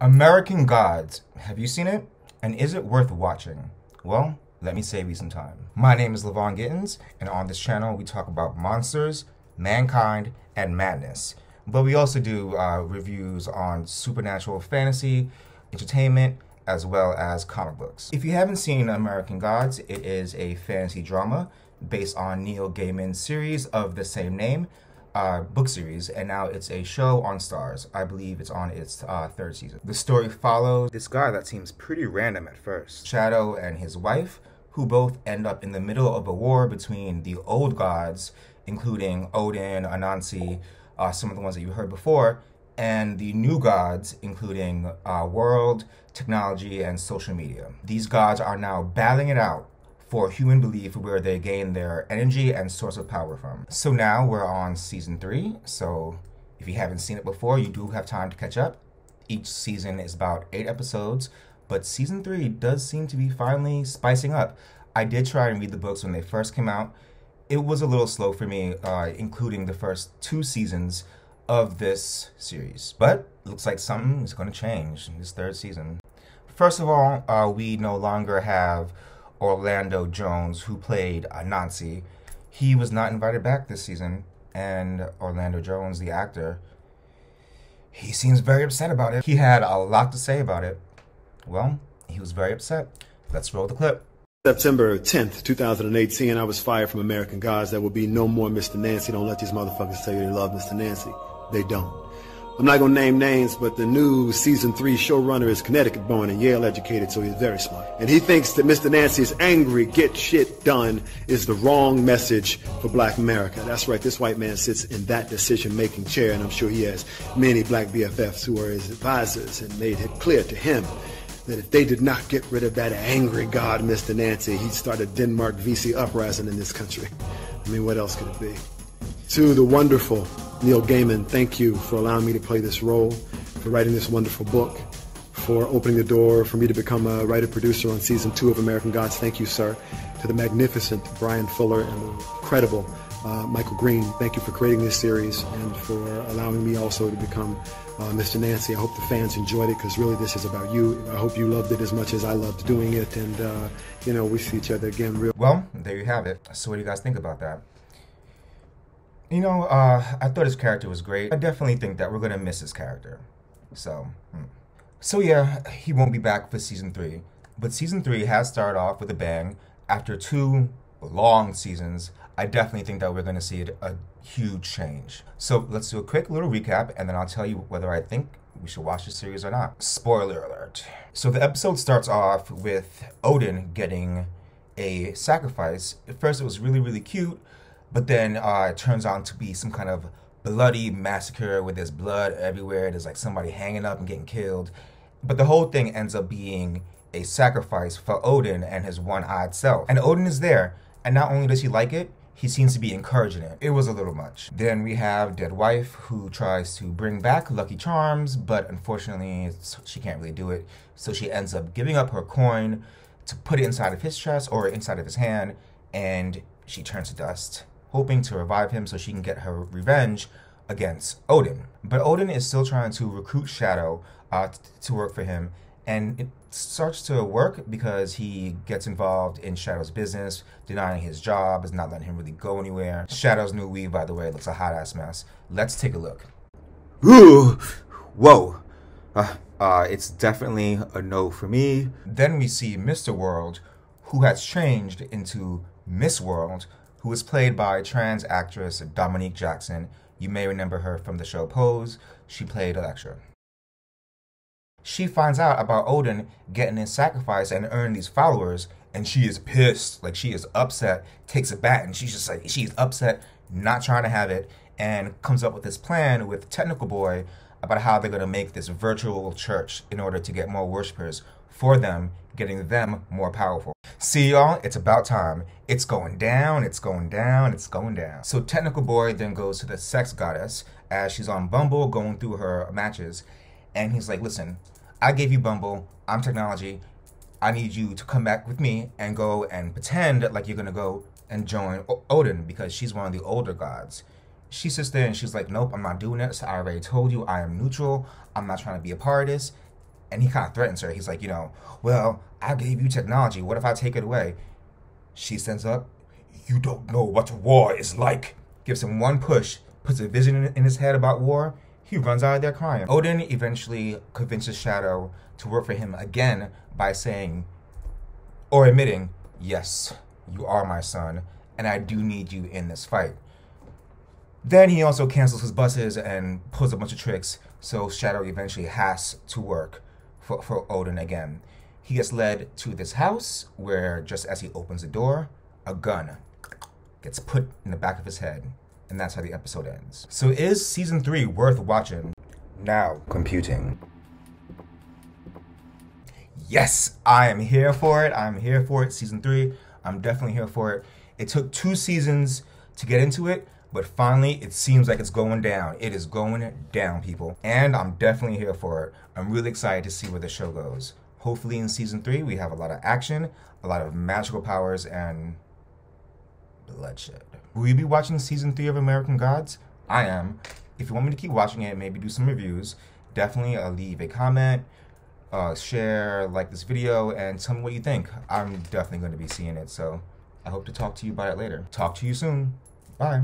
American Gods. Have you seen it? And is it worth watching? Well, let me save you some time. My name is LaVon Gittins, and on this channel we talk about monsters, mankind, and madness. But we also do reviews on supernatural fantasy, entertainment, as well as comic books. If you haven't seen American Gods, it is a fantasy drama based on Neil Gaiman's series of the same name, book series, and now it's a show on Stars. I believe it's on its third season. The story follows this guy that seems pretty random at first, Shadow, and his wife, who both end up in the middle of a war between the old gods, including Odin, Anansi, some of the ones that you heard before, and the new gods, including world, technology, and social media. These gods are now battling it out for human belief, where they gain their energy and source of power from. So now we're on season 3, so if you haven't seen it before, you do have time to catch up. Each season is about 8 episodes, but season 3 does seem to be finally spicing up. I did try and read the books when they first came out. It was a little slow for me, including the first 2 seasons of this series, but looks like something is going to change in this 3rd season. First of all, we no longer have Orlando Jones, who played Anansi. He was not invited back this season, and Orlando Jones, the actor, he seems very upset about it. He had a lot to say about it. Well, he was very upset. Let's roll the clip. September 10th, 2018, I was fired from American Gods. There will be no more Mr. Nancy. Don't let these motherfuckers tell you they love Mr. Nancy. They don't. I'm not going to name names, but the new season 3 showrunner is Connecticut born and Yale educated, so he's very smart. And he thinks that Mr. Nancy's angry, get shit done is the wrong message for black America. That's right, this white man sits in that decision-making chair, and I'm sure he has many black BFFs who are his advisors and made it clear to him that if they did not get rid of that angry god, Mr. Nancy, he'd start a Denmark VC uprising in this country. I mean, what else could it be? To the wonderful Neil Gaiman, thank you for allowing me to play this role, for writing this wonderful book, for opening the door for me to become a writer-producer on season 2 of American Gods. Thank you, sir. To the magnificent Brian Fuller and the incredible Michael Green, thank you for creating this series and for allowing me also to become Mr. Nancy. I hope the fans enjoyed it, because really this is about you. I hope you loved it as much as I loved doing it, and you know, we see each other again real. Well, there you have it. So what do you guys think about that? You know, I thought his character was great. I definitely think that we're gonna miss his character. So yeah, he won't be back for season 3. But season 3 has started off with a bang. After 2 long seasons, I definitely think that we're gonna see a huge change. So let's do a quick little recap, and then I'll tell you whether I think we should watch the series or not. Spoiler alert. So the episode starts off with Odin getting a sacrifice. At first it was really, really cute, but then it turns out to be some kind of bloody massacre where there's blood everywhere. There's like somebody hanging up and getting killed. But the whole thing ends up being a sacrifice for Odin and his one-eyed self. And Odin is there, and not only does he like it, he seems to be encouraging it. It was a little much. Then we have Dead Wife, who tries to bring back Lucky Charms, but unfortunately she can't really do it. So she ends up giving up her coin to put it inside of his chest or inside of his hand, and she turns to dust, hoping to revive him so she can get her revenge against Odin. But Odin is still trying to recruit Shadow to work for him, and it starts to work because he gets involved in Shadow's business, denying his job, is not letting him really go anywhere. Shadow's new weave, by the way, looks a hot-ass mess. Let's take a look. Ooh, whoa. It's definitely a no for me. Then we see Mr. World, who has changed into Miss World, who was played by trans actress Dominique Jackson. You may remember her from the show Pose. She played Elektra. She finds out about Odin getting his sacrifice and earning these followers, and she is pissed. Like, she is upset, takes it back, and she's just like, she's upset, not trying to have it, and comes up with this plan with Technical Boy about how they're going to make this virtual church in order to get more worshipers for them, getting them more powerful. See, y'all, it's about time. It's going down, it's going down, it's going down. So Technical Boy then goes to the sex goddess as she's on Bumble going through her matches, and he's like, listen, I gave you Bumble, I'm technology, I need you to come back with me and go and pretend like you're gonna go and join Odin, because she's one of the older gods. She sits there and she's like, nope, I'm not doing it. So I already told you I am neutral. I'm not trying to be a part of this. And he kind of threatens her. He's like, well, I gave you technology. What if I take it away? She stands up. You don't know what war is like. Gives him one push, puts a vision in his head about war. He runs out of there crying. Odin eventually convinces Shadow to work for him again by saying, or admitting, yes, you are my son, and I do need you in this fight. Then he also cancels his buses and pulls a bunch of tricks, so Shadow eventually has to work for Odin again. He gets led to this house where, just as he opens the door, a gun gets put in the back of his head. And that's how the episode ends. So is season 3 worth watching? Now computing. Yes, I am here for it. I'm here for it. Season 3, I'm definitely here for it. It took 2 seasons to get into it, but finally it seems like it's going down. It is going down, people. And I'm definitely here for it. I'm really excited to see where the show goes. Hopefully in season 3 we have a lot of action, a lot of magical powers, and bloodshed. Will you be watching season 3 of American Gods? I am. If you want me to keep watching it, maybe do some reviews, definitely leave a comment, share, like this video, and tell me what you think. I'm definitely going to be seeing it, so I hope to talk to you about it later. Talk to you soon. Bye.